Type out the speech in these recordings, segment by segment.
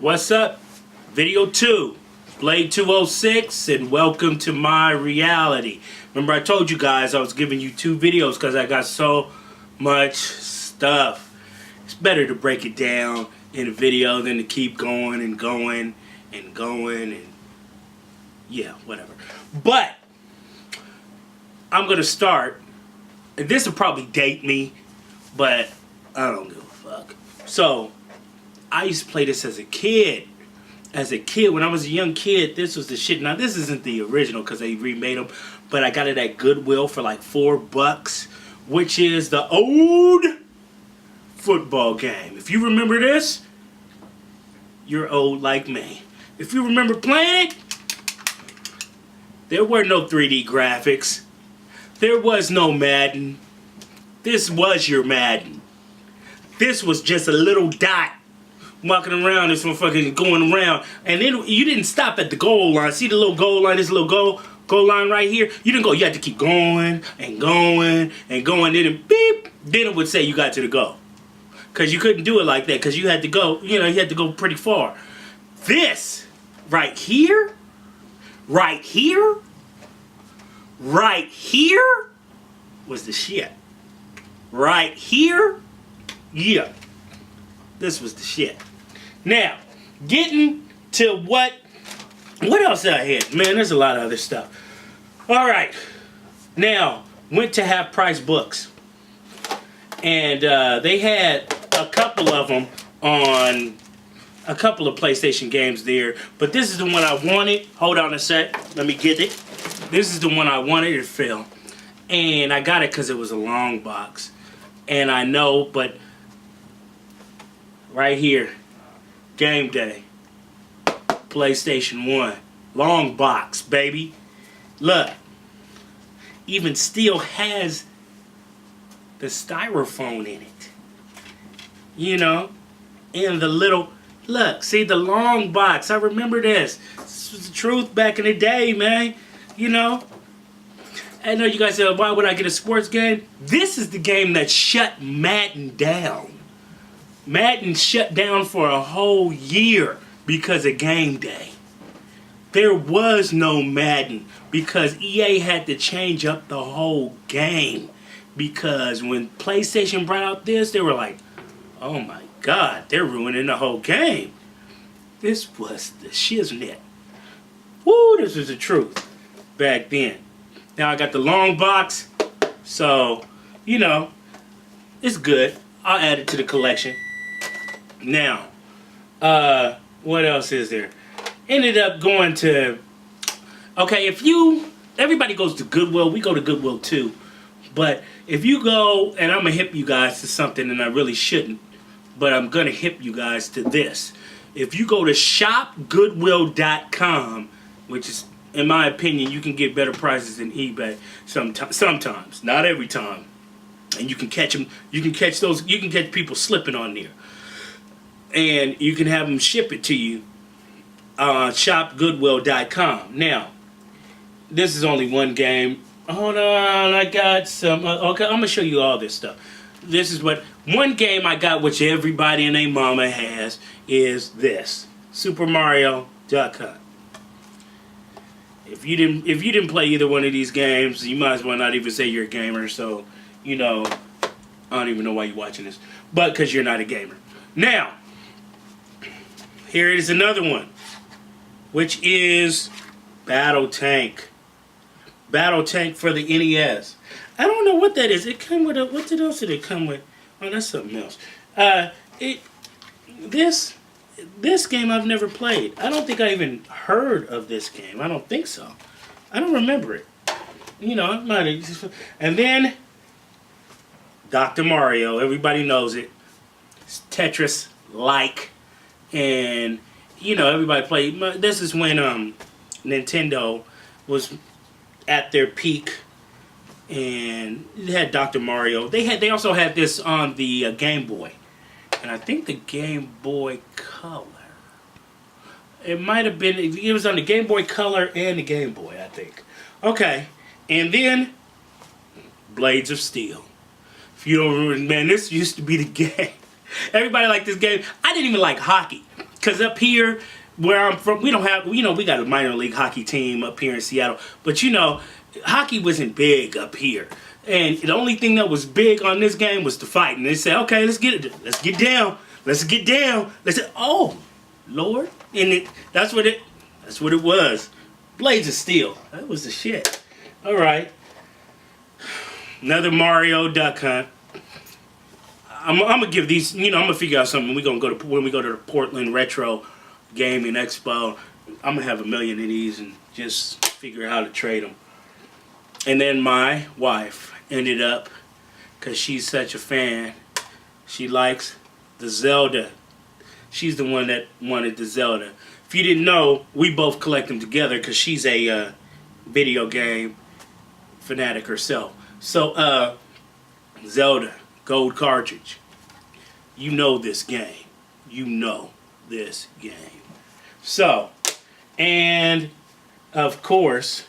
What's up? Video 2, Blade 206, and welcome to my reality. Remember I told you guys I was giving you 2 videos because I got so much stuff. It's better to break it down in a video than to keep going and going and going and yeah, whatever. But I'm going to start, and this will probably date me, but I don't give a fuck. So, I used to play this as a kid. When I was a young kid, this was the shit. Now, this isn't the original because they remade them, but I got it at Goodwill for like $4, which is the old football game. If you remember this, you're old like me. If you remember playing it, there were no 3D graphics. There was no Madden. This was your Madden. This was just a little dot walking around, this motherfucker going around, and then you didn't stop at the goal line. See the little goal line, this little goal line right here? You didn't go, you had to keep going and going and going, then it beep, then it would say you got to the goal. Because you couldn't do it like that, because you had to go, you had to go pretty far. This, right here, right here, right here, was the shit. Right here, yeah. This was the shit. Now, getting to what else did I hit? Man, there's a lot of other stuff. Alright. Now, went to Half Price Books. And they had a couple of them on a couple of PlayStation games there. But this is the one I wanted. Hold on a sec. Let me get it. This is the one I wanted. It fell. And I got it because it was a long box. And I know, but right here, Game Day, PlayStation 1, long box, baby. Look, even still has the styrofoam in it. And the little, look, see the long box. I remember this. This was the truth back in the day, man. I know you guys said, why would I get a sports game? This is the game that shut Madden down. Madden shut down for a whole year because of Game Day. There was no Madden because EA had to change up the whole game. Because when PlayStation brought out this, they were like, oh my God, they're ruining the whole game. This was the shiznit. Woo, this was the truth back then. Now I got the long box, so, it's good. I'll add it to the collection. Now, what else is there? Ended up going to, okay, everybody goes to Goodwill. We go to Goodwill too. But if you go, and I'm going to hip you guys to something, and I really shouldn't, but I'm going to hip you guys to this. If you go to shopgoodwill.com, which is, in my opinion, you can get better prices than eBay sometimes, not every time. And you can catch them, you can catch people slipping on there. And you can have them ship it to you on shopgoodwill.com. Now, this is only one game. Hold on, I got some. Okay, I'm going to show you all this stuff. This is what, one game I got, which everybody and their mama has, is this. Super Mario Duck Hunt. If you didn't play either one of these games, you might as well not even say you're a gamer. So, I don't even know why you're watching this. But because you're not a gamer. Now, here is another one, which is Battle Tank. Battle Tank for the NES. I don't know what that is. It come with what else did it come with? Oh, that's something else. This game I've never played. I don't think I even heard of this game. I don't think so. I don't remember it. It might have. And then Dr. Mario. Everybody knows it. It's Tetris-like. And, everybody played. This is when Nintendo was at their peak. And it had Dr. Mario. They also had this on the Game Boy. And I think the Game Boy Color. It might have been, it was on the Game Boy Color and the Game Boy, I think. Okay. And then, Blades of Steel. If you don't remember, man, this used to be the game. Everybody liked this game. I didn't even like hockey. Because up here, where I'm from, we don't have, we got a minor league hockey team up here in Seattle. But hockey wasn't big up here. And the only thing that was big on this game was the fight. And they said, okay, let's get down. Let's get down. Oh, Lord. And that's what it was. Blades of Steel. That was the shit. All right. Another Mario Duck Hunt. I'm gonna give these, I'm gonna figure out something. We're gonna go to, when we go to the Portland Retro Gaming Expo, I'm gonna have 1 million of these and just figure out how to trade them. And then my wife ended up, because she's such a fan, she likes the Zelda. She's the one that wanted the Zelda. If you didn't know, we both collect them together because she's a video game fanatic herself. So, Zelda, gold cartridge. You know this game. You know this game. So, and of course,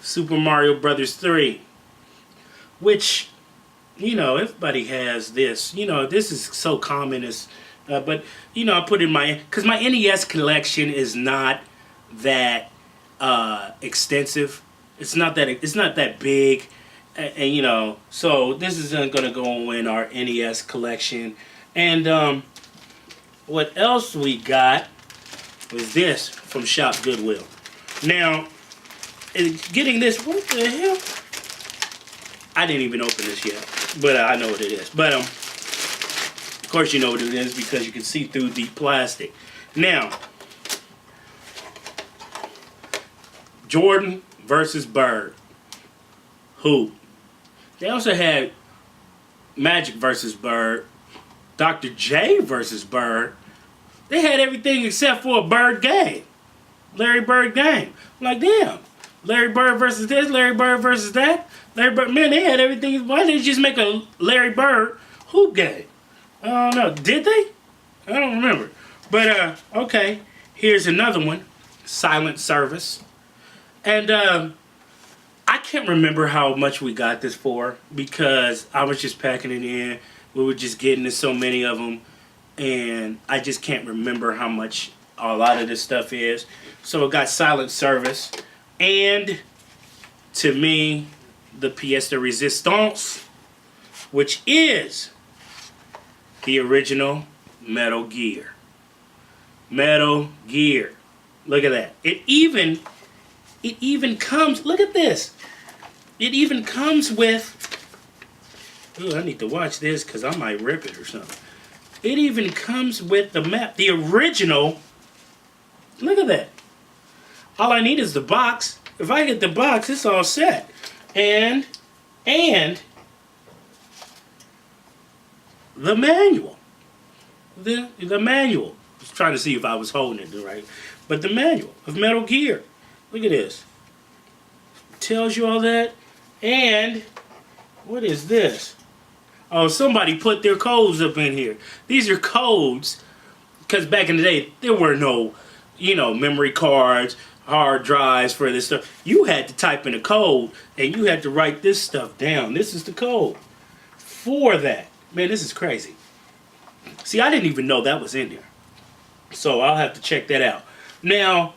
Super Mario Brothers 3, which, everybody has this. This is so common as, but I put in because my NES collection is not that extensive. It's not that big, and so this is gonna go in our NES collection. And what else we got was this from Shop Goodwill. Now, getting this, what the hell? I didn't even open this yet, but I know what it is. But of course you know what it is because you can see through the plastic. Now, Jordan versus Bird. Who? They also had Magic versus Bird, Dr. J versus Bird. They had everything except for a Bird game. Larry Bird game. I'm like, damn. Larry Bird versus this, Larry Bird versus that. Larry Bird, man, they had everything. Why didn't they just make a Larry Bird hoop game? I don't know. Did they? I don't remember. But, okay. Here's another one. Silent Service. And, I can't remember how much we got this for because I was just packing it in. We were just getting so many of them. And I just can't remember how much a lot of this stuff is. So it got Silent Service. And to me, the pièce de résistance, which is the original Metal Gear. Metal Gear. Look at that. It even comes, look at this. It even comes with, ooh, I need to watch this because I might rip it or something. It even comes with the map. The original, look at that. All I need is the box. If I get the box, it's all set. And the manual. The manual. I was trying to see if I was holding it right. But the manual of Metal Gear. Look at this. It tells you all that. And what is this? Oh, somebody put their codes up in here. These are codes. Because back in the day, there were no, memory cards, hard drives for this stuff. You had to type in a code and you had to write this stuff down. This is the code for that. Man, this is crazy. See, I didn't even know that was in there. So I'll have to check that out. Now,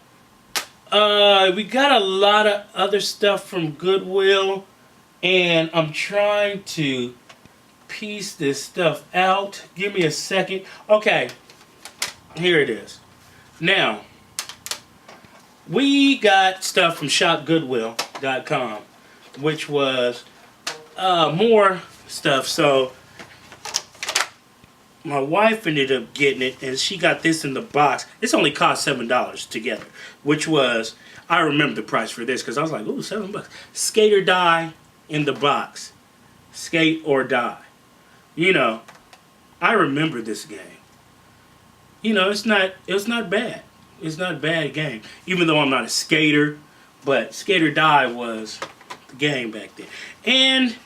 we got a lot of other stuff from Goodwill. And I'm trying to piece this stuff out. Give me a second. Okay. Here it is. Now, we got stuff from shopgoodwill.com, which was more stuff. So my wife ended up getting it, and she got this in the box. This only cost $7 together, which was, I remember the price for this because I was like, ooh, $7. Skate or Die in the box. Skate or Die. I remember this game. It's not bad. It's not a bad game. Even though I'm not a skater, but Skate or Die was the game back then. And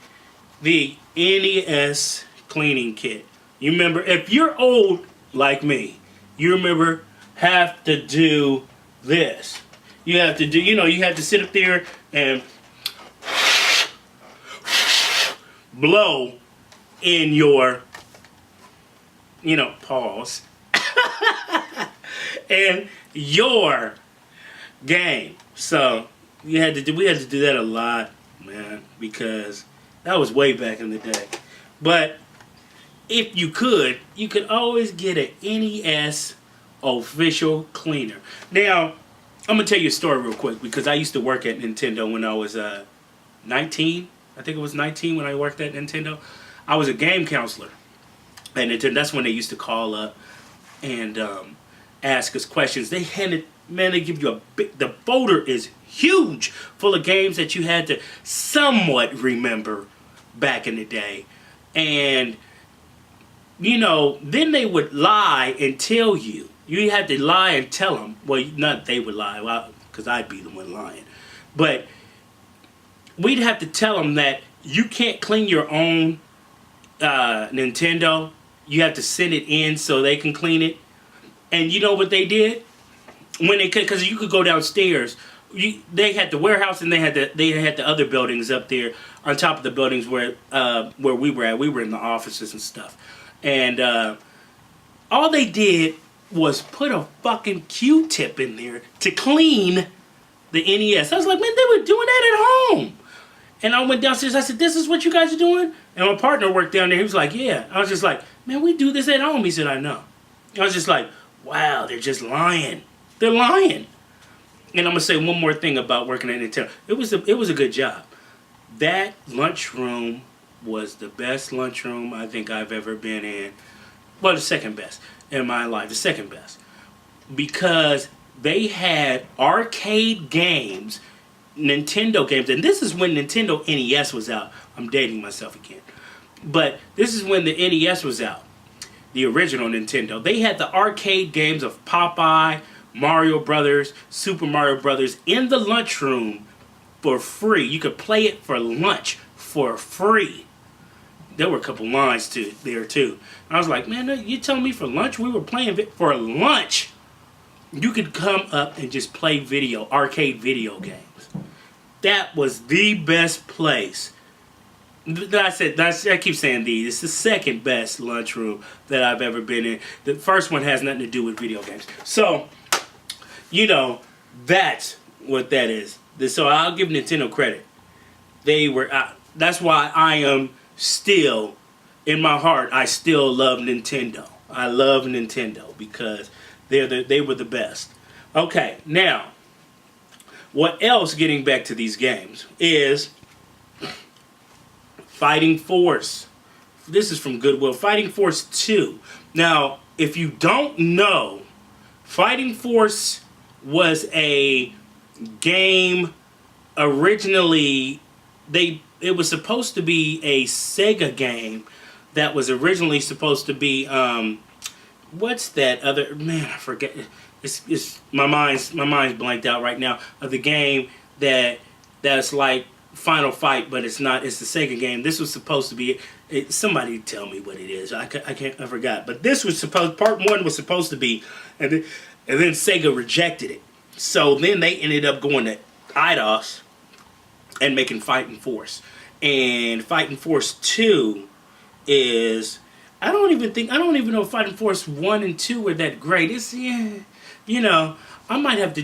the NES cleaning kit. You remember, if you're old like me, you remember have to do this. You have to do, you have to sit up there and blow in your, pause. in your game. So we had to do that a lot, man, because that was way back in the day. But if you could always get an NES official cleaner. Now, I'm gonna tell you a story real quick because I used to work at Nintendo when I was 19. I think it was 19 when I worked at Nintendo. I was a game counselor, and that's when they used to call up and ask us questions. They give you the folder is huge, full of games that you had to somewhat remember back in the day, and then they would lie and tell you. You had to lie and tell them. Well, not they would lie, because I'd be the one lying, but we'd have to tell them that you can't clean your own Nintendo. You have to send it in so they can clean it. And you know what they did? When they could, because you could go downstairs. They had the warehouse and they had the other buildings up there on top of the buildings where we were at. We were in the offices and stuff. And all they did was put a fucking Q-tip in there to clean the NES. I was like, man, they were doing that at home. And I went downstairs. I said, this is what you guys are doing? And my partner worked down there. He was like, yeah. I was just like, man, we do this at home. He said, I know. I was just like, wow, they're just lying. They're lying. And I'm going to say one more thing about working at Nintendo. It was a good job. That lunchroom was the best lunchroom I think I've ever been in. Well, the second best in my life. The second best. Because they had arcade games, Nintendo games. And this is when Nintendo NES was out. I'm dating myself again. But this is when the NES was out. The original Nintendo. They had the arcade games of Popeye, Mario Brothers, Super Mario Brothers in the lunchroom for free. You could play it for lunch for free. There were a couple lines there too. I was like, man, you telling me for lunch? We were playing it for lunch. You could come up and just play arcade video games. That was the best place. I keep saying it's the second best lunchroom that I've ever been in. The first one has nothing to do with video games. So, that's what that is. So I'll give Nintendo credit. They were. That's why I am still, in my heart, I still love Nintendo. I love Nintendo because they were the best. Okay, now, what else? Getting back to these games is Fighting Force. This is from Goodwill. Fighting Force 2. Now, if you don't know, Fighting Force was a game originally. It was supposed to be a Sega game that was originally supposed to be what's that other, man, I forget. It's my mind's blanked out right now, of the game that's like Final Fight, but it's not. It's the Sega game. This was supposed to be. Somebody tell me what it is. I forgot. But this was part 1 was supposed to be, and then Sega rejected it. So then they ended up going to IDOS and making Fighting Force. And Fighting Force 2 is, I don't even know if Fighting Force 1 and 2 were that great. It's, I might have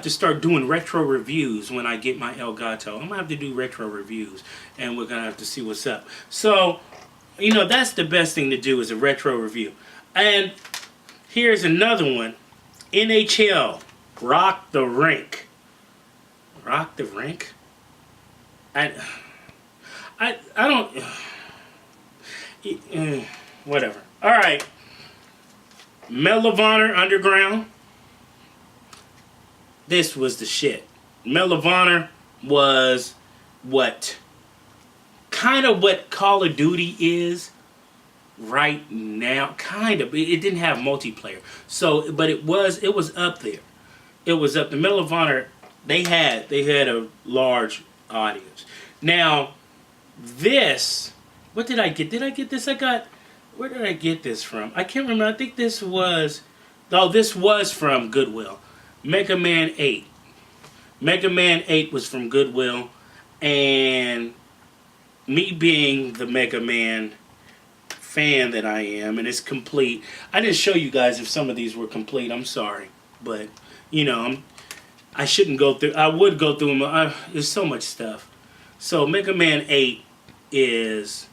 to start doing retro reviews when I get my Elgato. I'm going to have to do retro reviews, and we're going to have to see what's up. So, that's the best thing to do is a retro review. And here's another one. NHL, Rock the Rink. Rock the Rink? I don't... whatever. Alright. Medal of Honor Underground. This was the shit. Medal of Honor was kind of what Call of Duty is right now. Kind of. It didn't have multiplayer. So, but it was up there. It was up. The Medal of Honor, they had a large audience. Now, this, what did I get? Did I get this? Where did I get this from? I can't remember. I think this was from Goodwill. Mega Man 8. Mega Man 8 was from Goodwill, and me being the Mega Man fan that I am, and it's complete. I didn't show you guys if some of these were complete. I'm sorry, but you know, I shouldn't go through. I would go through them. There's so much stuff. So Mega Man 8 is,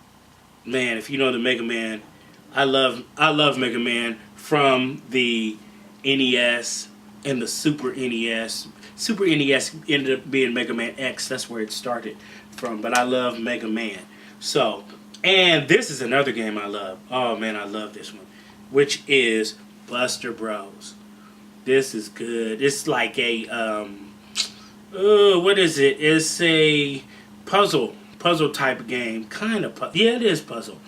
man, if you know the Mega Man, I love Mega Man from the NES and the Super NES. Super NES ended up being Mega Man X. That's where it started from. But I love Mega Man. So, and this is another game I love. Oh man, I love this one, which is Buster Bros. This is good. It's like a what is it? It's a puzzle type game, kind of. Yeah, it is puzzle.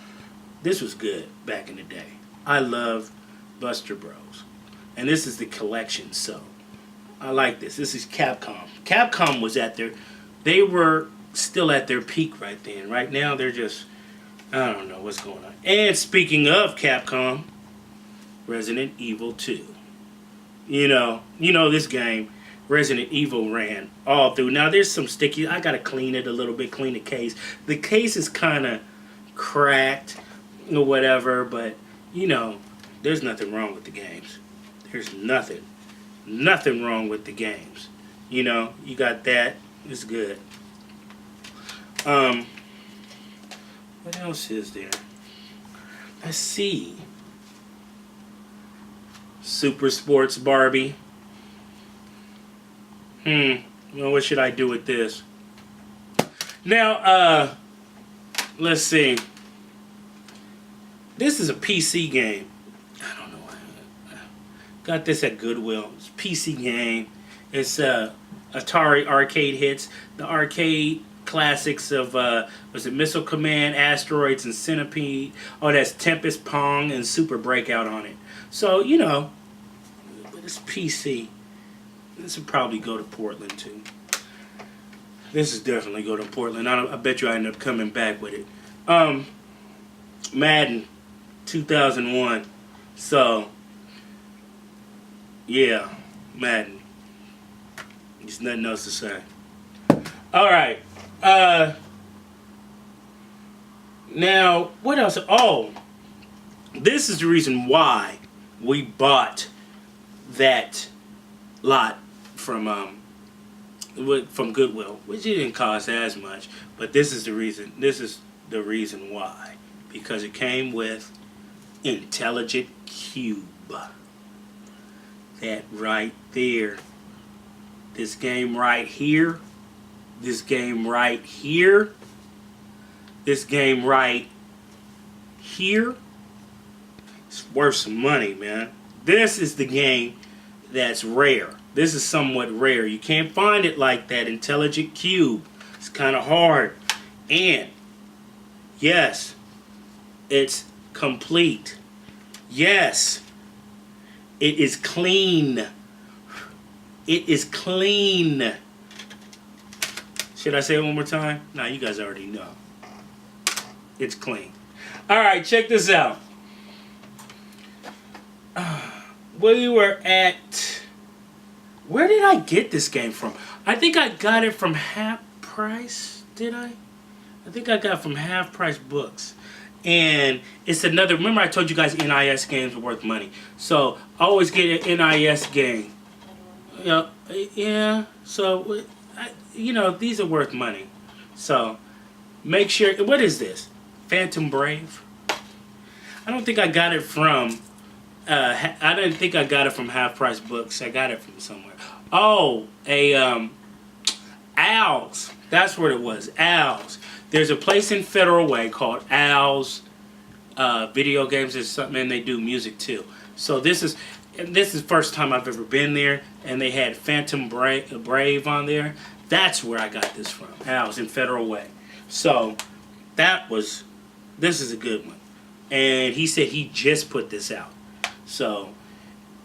This was good back in the day. I love Buster Bros, and this is the collection. So I like this. This is Capcom. Capcom was at their, they were still at their peak right then. Right now they're just, I don't know what's going on. And speaking of Capcom, Resident Evil 2. You know this game, Resident Evil ran all through. Now there's some sticky, I gotta clean it a little bit, clean the case. The case is kind of cracked or whatever, but you know, there's nothing wrong with the games. There's nothing wrong with the games. You know, you got that, it's good. What else is there? Let's see. Super Sports Barbie. Well, what should I do with this? Now, let's see. This is a PC game. I don't know why. Got this at Goodwill. It's a PC game. It's Atari arcade hits. The arcade classics of, was it Missile Command, Asteroids, and Centipede. Oh, that's Tempest, Pong, and Super Breakout on it. So, you know, but it's PC. This would probably go to Portland, too. This is definitely go to Portland. I bet you I end up coming back with it. Madden 2001. So, yeah, Madden. There's nothing else to say. Alright. Now, what else? Oh, this is the reason why we bought that lot from Goodwill, which it didn't cost as much, but this is the reason. This is the reason why, because it came with Intelligent Cube. That right there. This game right here. This game right here. This game right here. It's worth some money, man. This is the game that's rare. This is somewhat rare. You can't find it like that. Intelligent Cube. It's kind of hard. And, yes, it's complete. Yes, it is clean. It is clean. Should I say it one more time? Nah, you guys already know. It's clean. Alright, check this out. We were at... Where did I get this game from? I think I got it from Half Price, did I? I think I got it from Half Price Books. And it's another... Remember I told you guys NIS games are worth money. So, I always get an NIS game. Yeah, so... you know, these are worth money. So, make sure... What is this? Phantom Brave? I don't think I got it from... I didn't think I got it from Half Price Books. I got it from somewhere. Oh, Al's. That's what it was. Al's. There's a place in Federal Way called Al's Video Games. There's something, and they do music too. So this is the first time I've ever been there, and they had Phantom Brave on there. That's where I got this from. Al's in Federal Way. So this is a good one. And he said he just put this out. So,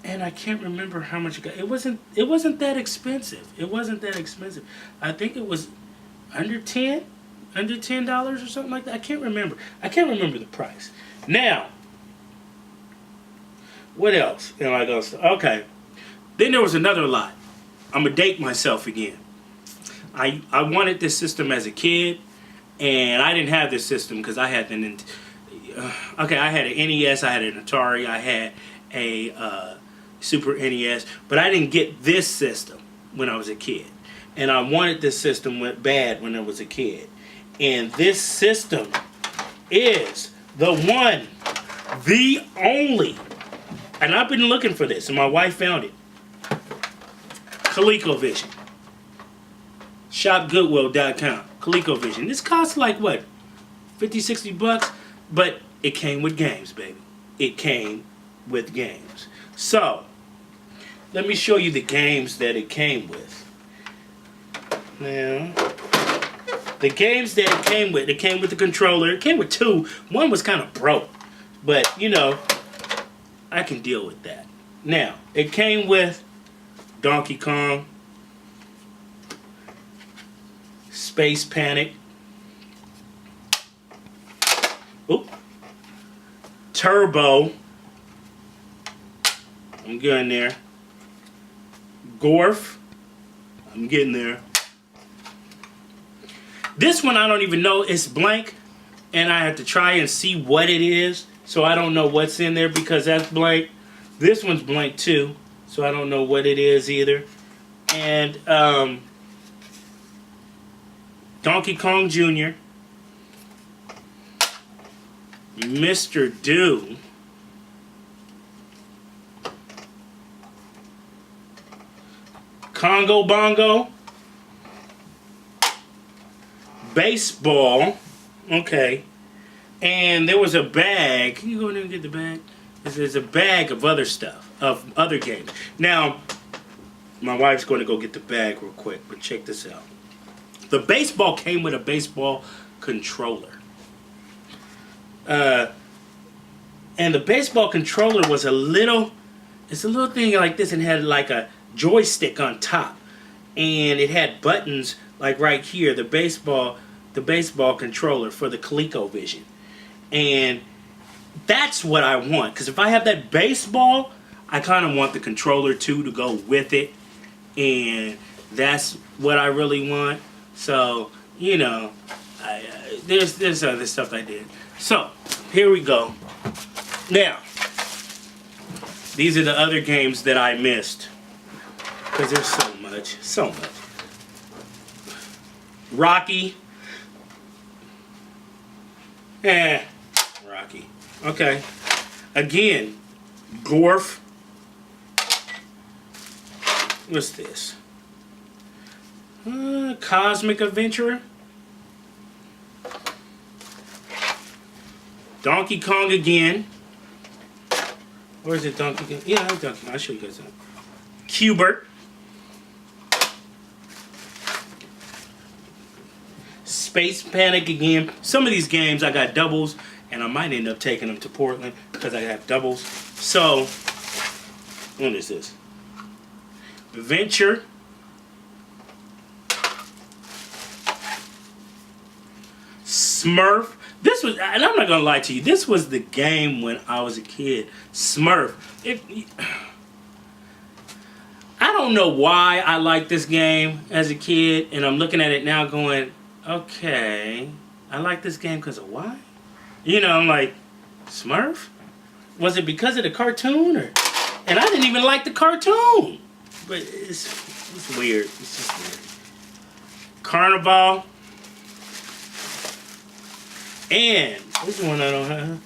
and I can't remember how much it got. It wasn't that expensive. It wasn't that expensive. I think it was under $10 or something like that. I can't remember. I can't remember the price. Now, what else am I going to say? Okay. Then there was another lot. I'm going to date myself again. I wanted this system as a kid, and I didn't have this system because I had okay, I had an NES, I had an Atari, I had a Super NES, but I didn't get this system when I was a kid. And I wanted this system went bad when I was a kid. And this system is the one, the only, and I've been looking for this, and my wife found it. ColecoVision. ShopGoodwill.com. ColecoVision. This costs like what? 50, 60 bucks? But it came with games, baby. It came with games. So, let me show you the games that it came with. Now, the games that it came with the controller. It came with two. One was kind of broke. But, you know, I can deal with that. Now, it came with Donkey Kong, Space Panic, Turbo, I'm getting there, Gorf, I'm getting there. This one I don't even know, it's blank, and I have to try and see what it is, so I don't know what's in there because that's blank. This one's blank too, so I don't know what it is either. And Donkey Kong Jr., Mr. Do, Congo Bongo, baseball, okay, and there was a bag. Can you go in there and get the bag? There's a bag of other stuff, of other games. Now, my wife's going to go get the bag real quick, but check this out. The baseball came with a baseball controller. And the baseball controller was it's a little thing like this and had like a joystick on top. And it had buttons like right here, the baseball controller for the ColecoVision. And that's what I want. Because if I have that baseball, I kind of want the controller too to go with it. And that's what I really want. So, you know, there's other stuff I did. So, here we go. Now, these are the other games that I missed. Because there's so much. Rocky. Rocky. Okay. Again, Gorf. What's this? Cosmic Adventurer. Donkey Kong again. Where is it, Donkey Kong? Yeah, I'm Donkey Kong. I'll show you guys that. Cubert. Space Panic again. Some of these games I got doubles, and I might end up taking them to Portland because I have doubles. So, what is this? Venture. Smurf. This was, and I'm not gonna lie to you, this was the game when I was a kid. Smurf. I don't know why I liked this game as a kid, and I'm looking at it now going, okay, I like this game because of why? You know, I'm like, Smurf? Was it because of the cartoon? And I didn't even like the cartoon. But it's weird. It's just weird. Carnival. And this one I don't have.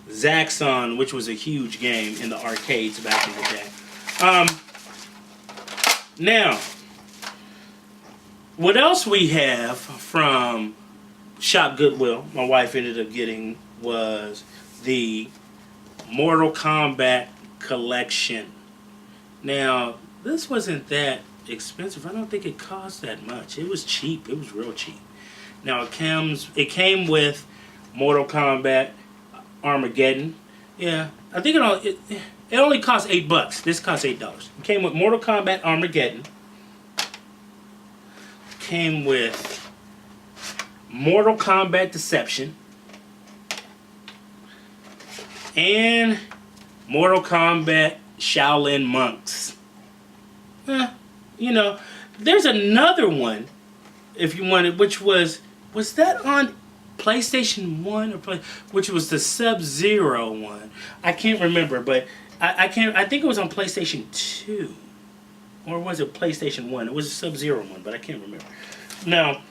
Zaxxon, which was a huge game in the arcades back in the day. Now, what else we have from Shop Goodwill, my wife ended up getting, was the Mortal Kombat collection. Now, this wasn't that expensive. I don't think it cost that much. It was cheap. It was real cheap. Now, it came with Mortal Kombat Armageddon. Yeah, I think it only cost $8. This cost $8. It came with Mortal Kombat Armageddon. Came with Mortal Kombat Deception. And Mortal Kombat Shaolin Monks. You know, there's another one, if you wanted, which was that on PlayStation 1 which was the Sub-Zero one. I can't remember, but I think it was on PlayStation 2. Or was it PlayStation 1? It was a Sub-Zero one, but I can't remember. Now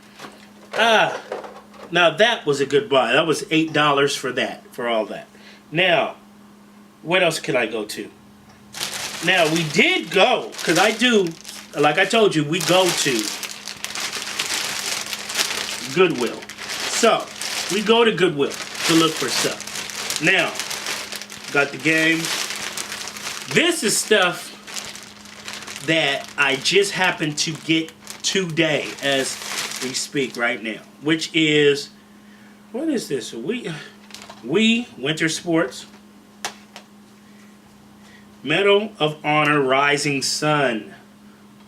that was a good buy. That was $8 for that, for all that. Now, what else could I go to? Now, we did go, because I do, like I told you, we go to Goodwill. So, we go to Goodwill to look for stuff. Now, got the games. This is stuff that I just happened to get today as we speak right now. Which is, what is this? We Winter Sports. Medal of Honor Rising Sun.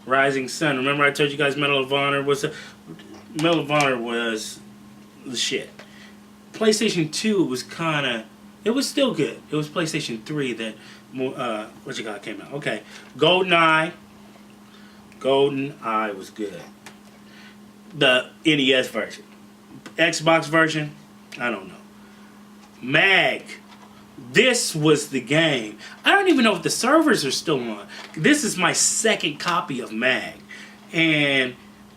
Rising Sun. Remember I told you guys Medal of Honor was the shit. PlayStation 2 was it was still good. It was PlayStation 3 that came out. Okay. GoldenEye. GoldenEye was good. The NES version. Xbox version, I don't know. Mag. This was the game. I don't even know if the servers are still on. This is my second copy of Mag. And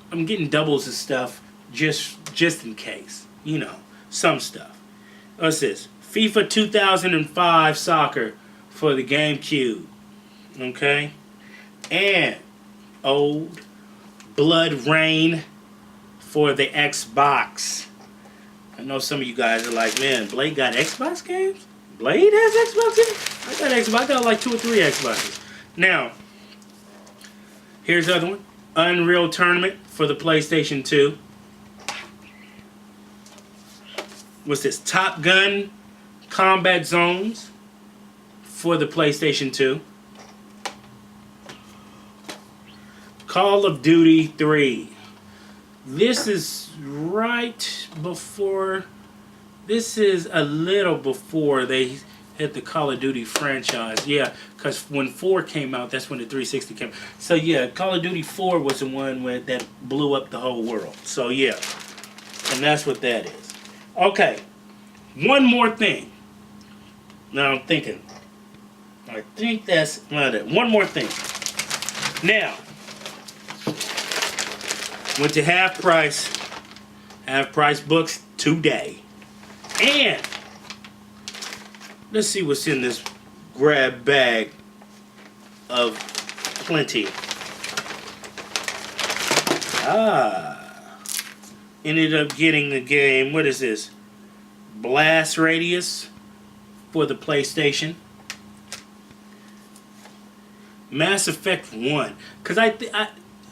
I'm getting doubles of stuff just in case. You know, some stuff. What's this? FIFA 2005 Soccer for the GameCube. Okay? And Old Blood Rain for the Xbox. I know some of you guys are like, man, Blade got Xbox games? Blade has Xbox games? I got Xbox. I got like 2 or 3 Xboxes. Now, here's the other one. Unreal Tournament for the PlayStation 2. What's this? Top Gun Combat Zones for the PlayStation 2. Call of Duty 3. This is right before, this is a little before they had the Call of Duty franchise. Yeah, because when 4 came out, that's when the 360 came out. So yeah, Call of Duty 4 was the one that blew up the whole world. So yeah, and that's what that is. Okay, one more thing. Now I'm thinking, I think that's one more thing. Now, went to half price books today. And let's see what's in this grab bag of plenty. Ended up getting the game, what is this? Blast Radius for the PlayStation. Mass Effect 1. Because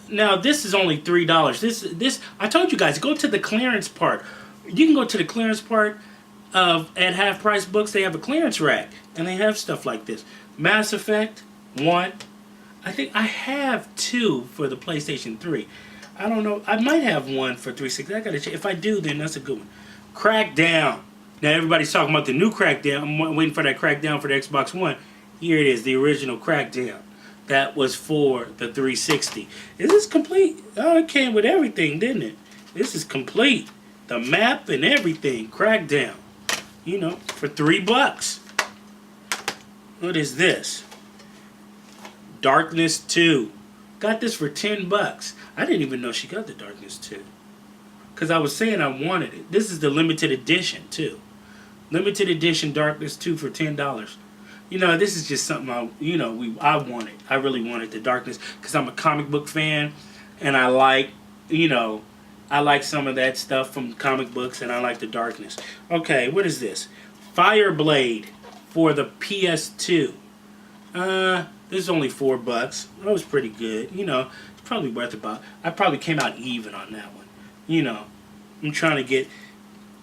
now this is only $3. This I told you guys, go to the clearance part. You can go to the clearance part at half price books. They have a clearance rack and they have stuff like this. Mass Effect 1. I think I have 2 for the PlayStation 3. I don't know. I might have 1 for 360. I gotta check. If I do, then that's a good one. Crackdown. Now everybody's talking about the new Crackdown. I'm waiting for that Crackdown for the Xbox One. Here it is, the original Crackdown. That was for the 360. Is this complete? Oh, it came with everything, didn't it? This is complete. The map and everything. Crackdown. You know, for $3. What is this? Darkness 2. Got this for $10. I didn't even know she got the Darkness 2. Because I was saying I wanted it. This is the limited edition, too. Limited edition Darkness 2 for $10. You know, this is just something I wanted. I really wanted the Darkness because I'm a comic book fan, and I like some of that stuff from comic books, and I like the Darkness. Okay, what is this? Fireblade for the PS2. This is only $4. That was pretty good. You know, it's probably worth about. I probably came out even on that one. You know, I'm trying to get.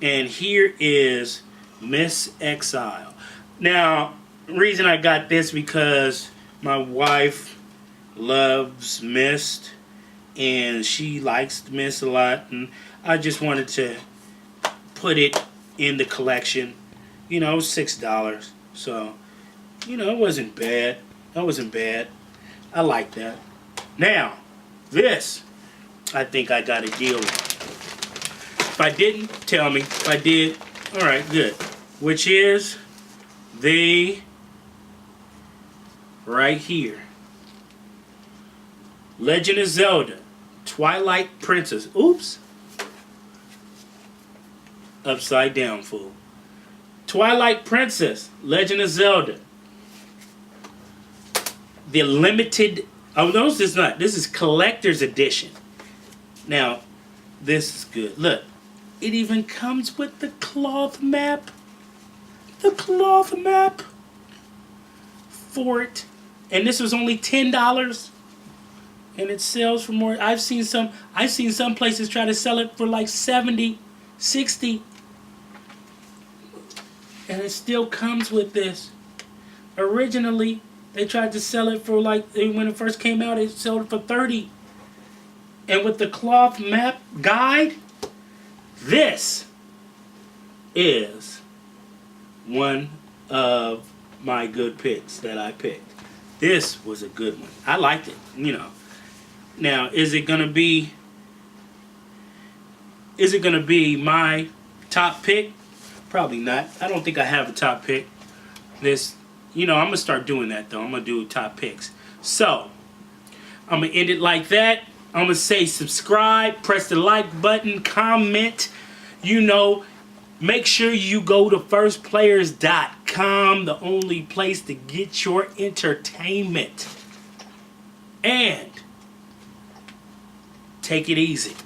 And here is Miss Exile. Now, reason I got this because my wife loves Myst and she likes Myst a lot, and I just wanted to put it in the collection. You know, it was $6, so you know, it wasn't bad. That wasn't bad. I like that. Now, this I think I got a deal on. If I didn't, tell me. If I did, all right, good. Which is the right here. Legend of Zelda, Twilight Princess. Oops. Upside down, fool. Twilight Princess, Legend of Zelda. The limited. Oh, no, this is not. This is collector's edition. Now, this is good. Look, it even comes with the cloth map. The cloth map for it. And this was only $10. And it sells for more. I've seen some places try to sell it for like 70, 60. And it still comes with this. Originally, they tried to sell it for like, when it first came out, it sold it for 30. And with the cloth map guide, this is one of my good picks that I picked. This was a good one. I liked it, you know. Now, is it gonna be my top pick? Probably not. I don't think I have a top pick. This, you know, I'm gonna start doing that though. I'm gonna do top picks. So, I'm gonna end it like that. I'm gonna say subscribe, press the like button, comment. You know, make sure you go to firstplayers.com, the only place to get your entertainment. And take it easy.